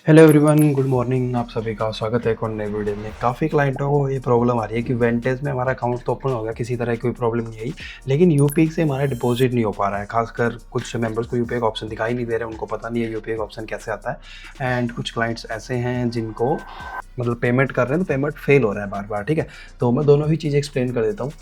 Hello everyone, good morning. आप सभी का स्वागत है एक और नए वीडियो में। काफ़ी क्लाइंटों को ये प्रॉब्लम आ रही है कि वेंटेज में हमारा अकाउंट तो ओपन हो गया, किसी तरह की कोई प्रॉब्लम नहीं आई, लेकिन यूपीआई से हमारा डिपॉजिट नहीं हो पा रहा है। खासकर कुछ मेंबर्स को यूपीआई का ऑप्शन दिखाई नहीं दे रहा है, उनको पता नहीं है यूपीआई का ऑप्शन कैसे आता है। एंड कुछ क्लाइंट्स ऐसे हैं जिनको मतलब पेमेंट कर रहे हैं तो पेमेंट फेल हो रहा है बार बार। ठीक है, तो मैं दोनों ही चीज़ें एक्सप्लेन कर देता हूँ।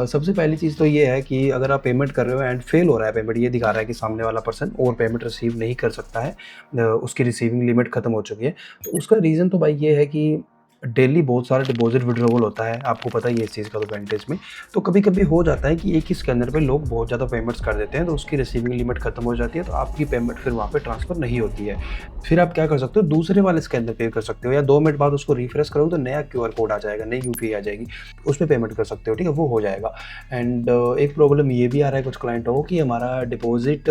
सबसे पहली चीज़ तो ये है कि अगर आप पेमेंट कर रहे हो एंड फेल हो रहा है पेमेंट, ये दिखा रहा है कि सामने वाला पर्सन और पेमेंट रिसीव नहीं कर सकता है, उसकी रिसीविंग लिमिट खत्म हो चुकी है। तो उसका रीज़न तो भाई ये है कि डेली बहुत सारा डिपॉजिट विड्रॉवल होता है, आपको पता ही है इस चीज़ का। तो वेंटेज में तो कभी-कभी हो जाता है कि एक ही स्कैनर पे लोग बहुत ज़्यादा पेमेंट्स कर देते हैं, तो उसकी रिसीविंग लिमिट खत्म हो जाती है, तो आपकी पेमेंट फिर वहाँ पे ट्रांसफ़र नहीं होती है। फिर आप क्या कर सकते हो, दूसरे वाले स्कैनर पे कर सकते हो, या 2 मिनट बाद उसको रिफ्रेश करोगे तो नया क्यूआर कोड आ जाएगा, नई यूपीआई आ जाएगी, उस पे पेमेंट कर सकते हो। ठीक है, वो हो जाएगा। एंड एक प्रॉब्लम ये भी आ रहा है कुछ क्लाइंटों को कि हमारा डिपॉजिट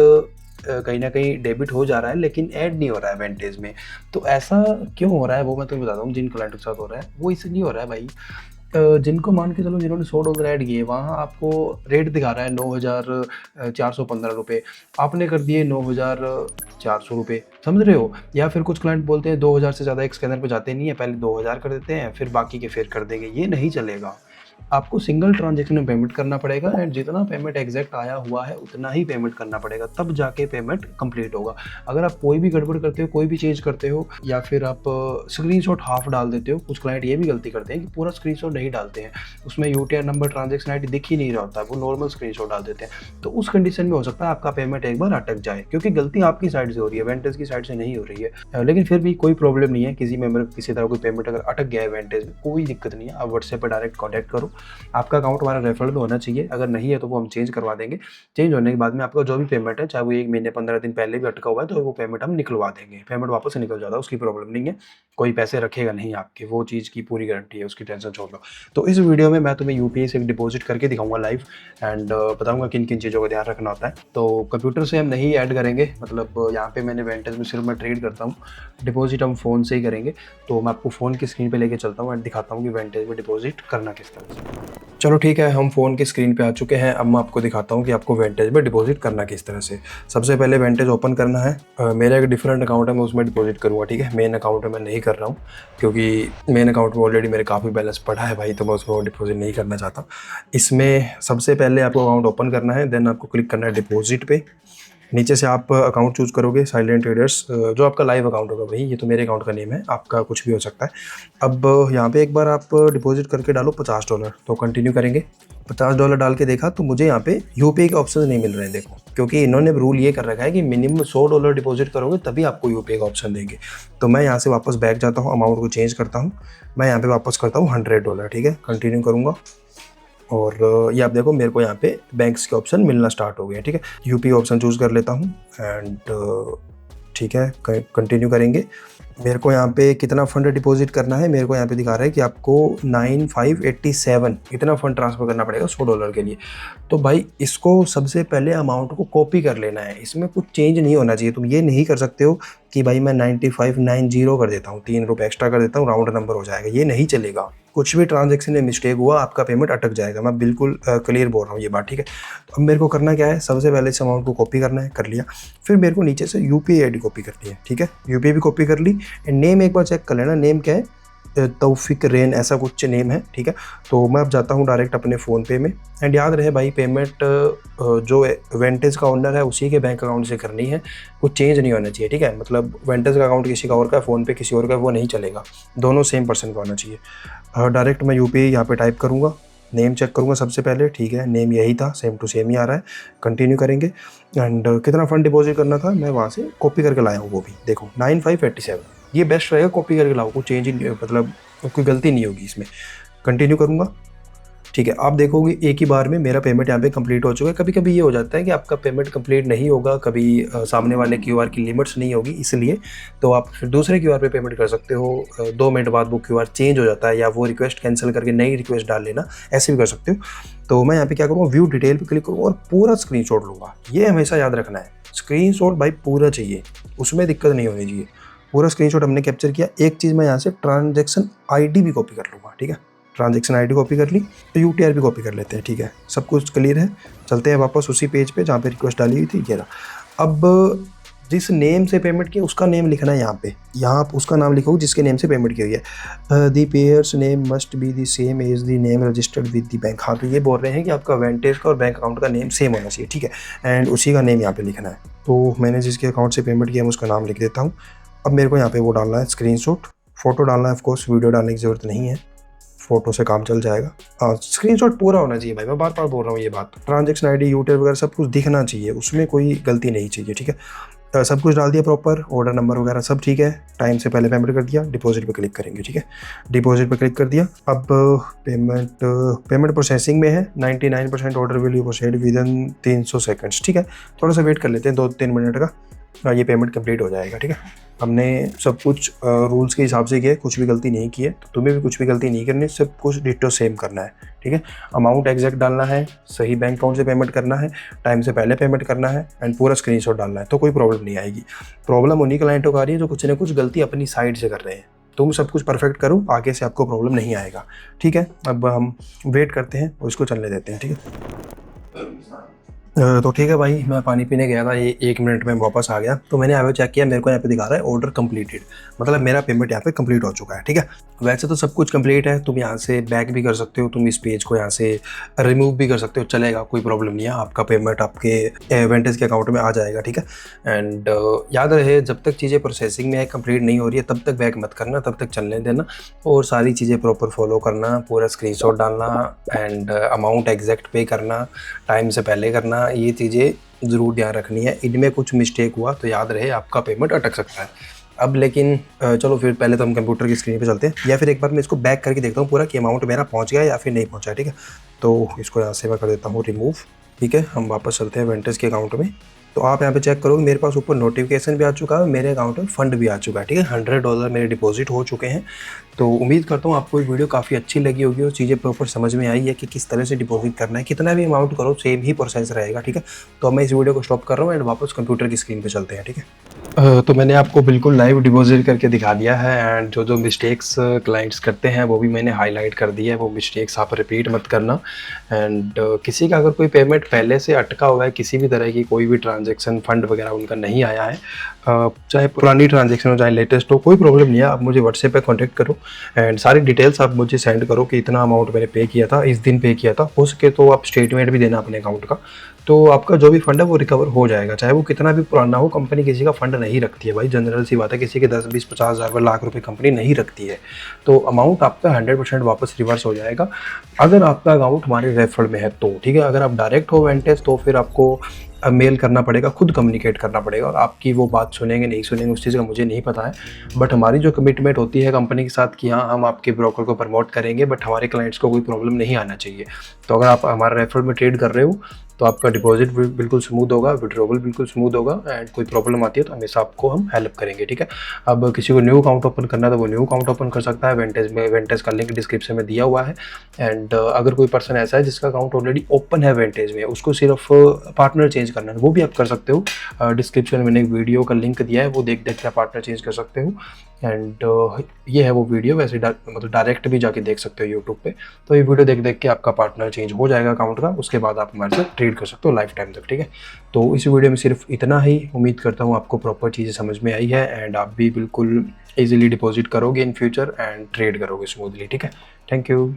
कहीं न कहीं डेबिट हो जा रहा है लेकिन ऐड नहीं हो रहा है वेंटेज में। तो ऐसा क्यों हो रहा है वो मैं तुम्हें बताता हूँ। जिन क्लाइंटों के साथ हो रहा है वो इसलिए हो रहा है भाई, जिनको मान के चलो जिन्होंने $100 ऐड किए, वहाँ आपको रेट दिखा रहा है 9,415 रुपये, आपने कर दिए 9,400 रुपये, समझ रहे हो? या फिर कुछ क्लाइंट बोलते हैं 2,000 से ज़्यादा एक स्कैनर पे जाते नहीं है, पहले 2,000 कर देते हैं फिर बाकी के फिर कर देंगे, ये नहीं चलेगा। आपको सिंगल ट्रांज़ैक्शन में पेमेंट करना पड़ेगा एंड जितना पेमेंट एग्ज़ैक्ट आया हुआ है उतना ही पेमेंट करना पड़ेगा, तब जाके पेमेंट कंप्लीट होगा। अगर आप कोई भी गड़बड़ करते हो, कोई भी चेंज करते हो, या फिर आप स्क्रीनशॉट हाफ डाल देते हो, कुछ क्लाइंट ये भी गलती करते हैं कि पूरा स्क्रीनशॉट नहीं डालते हैं, उसमें यूटीआर नंबर, ट्रांज़ैक्शन आईडी दिख ही नहीं रहा होता है, वो नॉर्मल स्क्रीनशॉट डाल देते हैं। तो उस कंडीशन में हो सकता है आपका पेमेंट एक बार अटक जाए, क्योंकि गलती आपकी साइड से हो रही है, वेंडर्स की साइड से नहीं हो रही है। लेकिन फिर भी कोई प्रॉब्लम नहीं है, किसी मेंबर किसी तरह कोई पेमेंट अगर अटक गया है वेंटेज में, कोई दिक्कत नहीं है, आप व्हाट्सएप पर डायरेक्ट कॉन्टैक्ट करो। आपका अकाउंट हमारा रेफरल में होना चाहिए, अगर नहीं है तो वो हम चेंज करवा देंगे। चेंज होने के बाद में आपका जो भी पेमेंट है, चाहे वो 1 महीने 15 दिन पहले भी अटका हुआ है, तो वो पेमेंट हम निकलवा देंगे। पेमेंट वापस से निकल जाता है, उसकी प्रॉब्लम नहीं है, कोई पैसे रखेगा नहीं आपके, वो चीज़ की पूरी गारंटी है, उसकी टेंशन छोड़ दो। तो इस वीडियो में मैं तुम्हें यूपीआई से डिपॉजिट करके दिखाऊंगा लाइव, एंड बताऊंगा किन किन चीज़ों का ध्यान रखना होता है। तो कंप्यूटर से हम नहीं ऐड करेंगे, मतलब यहाँ पे मैंने वेंटेज में सिर्फ मैं ट्रेड करता हूँ, डिपॉजिट हम फ़ोन से ही करेंगे। तो मैं आपको फ़ोन की स्क्रीन पे लेके चलता हूँ एंड दिखाता हूँ कि वेंटेज में डिपॉजिट करना किस तरह से। चलो ठीक है, हम फ़ोन की स्क्रीन पे आ चुके हैं। अब मैं आपको दिखाता हूँ कि आपको वेंटेज में डिपॉजिट करना किस तरह से। सबसे पहले वेंटेज ओपन करना है। मेरा एक डिफरेंट अकाउंट है, मैं उसमें डिपॉजिट करूँगा। ठीक है, मेन अकाउंट में मैं नहीं कर रहा हूँ, क्योंकि मेन अकाउंट में ऑलरेडी मेरे काफ़ी बैलेंस पड़ा है भाई, तो मैं उसमें डिपॉजिट नहीं करना चाहता। इसमें सबसे पहले आपको अकाउंट ओपन करना है, देन आपको क्लिक करना है डिपॉजिट पे। नीचे से आप अकाउंट चूज़ करोगे, साइलेंट ट्रेडर्स, जो आपका लाइव अकाउंट होगा भाई, ये तो मेरे अकाउंट का नेम है, आपका कुछ भी हो सकता है। अब यहाँ पे एक बार आप डिपॉजिट करके डालो $50, तो कंटिन्यू करेंगे। $50 डाल के देखा तो मुझे यहाँ पे यूपीआई के ऑप्शन नहीं मिल रहे हैं, देखो, क्योंकि इन्होंने रूल ये कर रखा है कि मिनिमम $100 डिपॉजिट करोगे तभी आपको यूपीआई का ऑप्शन देंगे। तो मैं यहाँ से वापस बैक जाता हूँ, अमाउंट को चेंज करता हूँ, मैं यहाँ पे वापस करता हूँ $100। ठीक है, कंटिन्यू करूँगा और ये आप देखो मेरे को यहाँ पे बैंक्स के ऑप्शन मिलना स्टार्ट हो गए हैं। ठीक है, यूपी ऑप्शन चूज़ कर लेता हूँ एंड ठीक है, कंटिन्यू करेंगे। मेरे को यहाँ पे कितना फ़ंड डिपॉजिट करना है, मेरे को यहाँ पे दिखा रहा है कि आपको 9587 इतना फ़ंड ट्रांसफ़र करना पड़ेगा $100 के लिए। तो भाई इसको सबसे पहले अमाउंट को कॉपी कर लेना है, इसमें कुछ चेंज नहीं होना चाहिए। तुम ये नहीं कर सकते हो कि भाई मैं 9590 कर देता हूँ, 3 रुपये एक्स्ट्रा कर देता हूँ, राउंड नंबर हो जाएगा, ये नहीं चलेगा। कुछ भी ट्रांजैक्शन में मिस्टेक हुआ, आपका पेमेंट अटक जाएगा, मैं बिल्कुल क्लियर बोल रहा हूँ ये बात। ठीक है, अब मेरे को करना क्या है, सबसे पहले इस अमाउंट को कॉपी करना है, कर लिया। फिर मेरे को नीचे से यूपीआई आईडी कॉपी करनी है। ठीक है, यूपीआई भी कॉपी कर ली। नेम एक बार चेक कर लेना, नेम क्या है, तौफिक रेन ऐसा कुछ नेम है। ठीक है, तो मैं अब जाता हूँ डायरेक्ट अपने फ़ोन पे में, एंड याद रहे भाई पेमेंट जो वेंटेज का ओनर है उसी के बैंक अकाउंट से करनी है, कुछ चेंज नहीं होना चाहिए। ठीक है, मतलब वेंटेज का अकाउंट किसी का और का, फ़ोन पे किसी और का, वो नहीं चलेगा, दोनों सेम पर्सन का होना चाहिए। डायरेक्ट मैं यूपीआई यहाँ पे टाइप करूँगा, नेम चेक करूँगा सबसे पहले। ठीक है, नेम यही था, सेम टू सेम ही आ रहा है, कंटिन्यू करेंगे। एंड कितना फ़ंड डिपॉजिट करना था मैं वहाँ से कॉपी करके लाया हूँ, वो भी देखो 9587, ये बेस्ट रहेगा, कॉपी करके लाओ, कोई चेंज ही नहीं, मतलब कोई गलती नहीं होगी इसमें। कंटिन्यू करूँगा। ठीक है, आप देखोगे एक ही बार में मेरा पेमेंट यहाँ पे कंप्लीट हो चुका है। कभी कभी ये हो जाता है कि आपका पेमेंट कंप्लीट नहीं होगा, कभी सामने वाले क्यूआर की लिमिट्स नहीं होगी, इसलिए तो आप फिर दूसरे क्यूआर पे पेमेंट कर सकते हो। 2 मिनट बाद वो क्यूआर चेंज हो जाता है, या वो रिक्वेस्ट कैंसिल करके नई रिक्वेस्ट डाल लेना, ऐसे भी कर सकते हो। तो मैं यहाँ पे क्या करूँगा, व्यू डिटेल पे क्लिक करूँगा और पूरा स्क्रीनशॉट लूँगा। ये हमेशा याद रखना है, स्क्रीनशॉट भाई पूरा चाहिए, उसमें दिक्कत नहीं होनी चाहिए। पूरा स्क्रीनशॉट हमने कैप्चर किया। एक चीज़ मैं यहाँ से ट्रांजैक्शन आईडी भी कॉपी कर लूँगा। ठीक है, ट्रांजैक्शन आईडी कॉपी कर ली, तो यूटीआर भी कॉपी कर लेते हैं। ठीक है, सब कुछ क्लियर है। चलते हैं वापस उसी पेज पे जहाँ पे रिक्वेस्ट डाली हुई थी, ये रहा। अब जिस नेम से पेमेंट किया उसका नेम लिखना है यहाँ पे, यहाँ आप उसका नाम लिखोगे जिसके नेम से पेमेंट की हुई है। The payer's name must be the same as the name registered with the bank. हाँ, तो ये बोल रहे हैं कि आपका वेंटेज का और बैंक अकाउंट का नेम सेम होना चाहिए, ठीक है, एंड उसी का नेम यहाँ पे लिखना है। तो मैंने जिसके अकाउंट से पेमेंट किया मैं उसका नाम लिख देता हूँ। अब मेरे को यहाँ पे वो डालना है स्क्रीनशॉट, फोटो डालना है, ऑफकोर्स वीडियो डालने की ज़रूरत नहीं है, फोटो से काम चल जाएगा। हाँ, स्क्रीनशॉट पूरा होना चाहिए भाई, मैं बार बार बोल रहा हूँ ये बात। ट्रांजैक्शन आईडी यूट्यूब वगैरह सब कुछ दिखना चाहिए, उसमें कोई गलती नहीं चाहिए, ठीक है। सब कुछ डाल दिया प्रॉपर, ऑर्डर नंबर वगैरह सब ठीक है, टाइम से पहले पेमेंट कर दिया, डिपॉजिट पे क्लिक करेंगे, ठीक है, डिपॉजिट पे क्लिक कर दिया। अब पेमेंट प्रोसेसिंग में है, 99% order will be processed with in 300 seconds, ठीक है। थोड़ा सा वेट कर लेते हैं 2-3 मिनट का, ये पेमेंट कंप्लीट हो जाएगा, ठीक है। हमने सब कुछ रूल्स के हिसाब से किया, कुछ भी गलती नहीं की है, तो तुम्हें भी कुछ भी गलती नहीं करनी, सब कुछ डिटो सेम करना है, ठीक है। अमाउंट एग्जैक्ट डालना है, सही बैंक अकाउंट से पेमेंट करना है, टाइम से पहले पेमेंट करना है, एंड पूरा स्क्रीनशॉट डालना है, तो कोई प्रॉब्लम नहीं आएगी। प्रॉब्लम उन्हीं क्लाइंटों को आ रही है जो कुछ ना कुछ गलती अपनी साइड से कर रहे हैं। तुम सब कुछ परफेक्ट करो, आगे से आपको प्रॉब्लम नहीं आएगा, ठीक है। अब हम वेट करते हैं और इसको चलने देते हैं, ठीक है। तो ठीक है भाई, मैं पानी पीने गया था, ये 1 मिनट में वापस आ गया, तो मैंने यहाँ पे चेक किया, मेरे को यहाँ पे दिखा रहा है ऑर्डर कंप्लीटेड, मतलब मेरा पेमेंट यहाँ पे कंप्लीट हो चुका है, ठीक है। वैसे तो सब कुछ कंप्लीट है, तुम यहाँ से बैक भी कर सकते हो, तुम इस पेज को यहाँ से रिमूव भी कर सकते हो, चलेगा, कोई प्रॉब्लम नहीं है, आपका पेमेंट आपके वेंटेज के अकाउंट में आ जाएगा, ठीक है। एंड याद रहे, जब तक चीज़ें प्रोसेसिंग में है, कंप्लीट नहीं हो रही है, तब तक बैक मत करना, तब तक चलने देना, और सारी चीज़ें प्रॉपर फॉलो करना, पूरा स्क्रीनशॉट डालना, एंड अमाउंट एग्जैक्ट पे करना, टाइम से पहले करना, ये चीज़ें ज़रूर ध्यान रखनी है। इनमें कुछ मिस्टेक हुआ तो याद रहे आपका पेमेंट अटक सकता है। अब लेकिन चलो फिर पहले तो हम कंप्यूटर की स्क्रीन पे चलते हैं, या फिर एक बार मैं इसको बैक करके देखता हूँ पूरा कि अमाउंट मेरा पहुँच गया या फिर नहीं पहुँचा, ठीक है। तो इसको यहाँ से मैं कर देता हूँ रिमूव, ठीक है। हम वापस चलते हैं वेंटेज के अकाउंट में। तो आप यहाँ पे चेक करोगे, मेरे पास ऊपर नोटिफिकेशन भी आ चुका है, मेरे अकाउंट में फंड भी आ चुका है, ठीक है। $100 मेरे डिपॉजिट हो चुके हैं। तो उम्मीद करता हूँ आपको ये वीडियो काफ़ी अच्छी लगी होगी और चीज़ें प्रॉपर समझ में आई है कि किस तरह से डिपॉजिट करना है, कितना भी अमाउंट करो सेम ही प्रोसेस रहेगा, ठीक है। तो मैं इस वीडियो को स्टॉप कर रहा हूँ एंड वापस कंप्यूटर की स्क्रीन पर चलते हैं, ठीक है। तो मैंने आपको बिल्कुल लाइव डिपॉजिट करके दिखा दिया है, एंड जो जो मिस्टेक्स क्लाइंट्स करते हैं वो भी मैंने हाईलाइट कर दिया है, वो मिस्टेक्स आप रिपीट मत करना। एंड किसी का अगर कोई पेमेंट पहले से अटका हुआ है, किसी भी तरह की कोई भी ट्रांजैक्शन फंड वगैरह उनका नहीं आया है, चाहे पुरानी ट्रांजैक्शन हो चाहे लेटेस्ट हो, कोई प्रॉब्लम नहीं है, आप मुझे व्हाट्सएप पे कांटेक्ट करो एंड सारी डिटेल्स आप मुझे सेंड करो कि इतना अमाउंट मैंने पे किया था, इस दिन पे किया था। हो सके तो आप स्टेटमेंट भी देना अपने अकाउंट का, तो आपका जो भी फंड है वो रिकवर हो जाएगा, चाहे वो कितना भी पुराना हो। कंपनी किसी का फंड नहीं रखती है भाई, जनरल सी बात है, किसी के 10, 20, 50 हज़ार लाख रुपए कंपनी नहीं रखती है। तो अमाउंट आपका 100% वापस रिवर्स हो जाएगा अगर आपका अकाउंट हमारे रेफरल में है तो, ठीक है। अगर आप डायरेक्ट हो वेंटेज तो फिर आपको मेल करना पड़ेगा, खुद कम्युनिकेट करना पड़ेगा, और आपकी वो बात सुनेंगे नहीं सुनेंगे उस चीज़ का मुझे नहीं पता है। बट हमारी जो कमिटमेंट होती है कंपनी के साथ कि हाँ हम आपके ब्रोकर को प्रमोट करेंगे, बट हमारे क्लाइंट्स को कोई प्रॉब्लम नहीं आना चाहिए। तो अगर आप हमारे रेफरल में ट्रेड कर रहे हो तो आपका डिपॉजिट बिल्कुल स्मूथ होगा, विड्रॉवल बिल्कुल स्मूथ होगा, एंड कोई प्रॉब्लम आती है तो हमेशा आपको हम हेल्प करेंगे, ठीक है। अब किसी को न्यू अकाउंट ओपन करना है तो वो न्यू अकाउंट ओपन कर सकता है, वेंटेज में, वेंटेज का लिंक डिस्क्रिप्शन में दिया हुआ है। एंड अगर कोई पर्सन ऐसा है जिसका अकाउंट ऑलरेडी ओपन है वेंटेज में, उसको सिर्फ पार्टनर चेंज करना है, वो भी आप कर सकते हो। डिस्क्रिप्शन में मैंने एक वीडियो का लिंक दिया है, वो देख के आप पार्टनर चेंज कर सकते हो। एंड ये है वो वीडियो, वैसे मतलब डायरेक्ट भी जाके देख सकते हो यूट्यूब पे। तो ये वीडियो देख के आपका पार्टनर चेंज हो जाएगा अकाउंट का, उसके बाद आप हमारे साथ ट्रेड कर सकते हो लाइफ टाइम तक, ठीक है। तो इस वीडियो में सिर्फ इतना ही, उम्मीद करता हूँ आपको प्रॉपर चीज़ें समझ में आई है एंड आप भी बिल्कुल ईजिली डिपॉजिट करोगे इन फ्यूचर एंड ट्रेड करोगे स्मूथली, ठीक है। Thank you.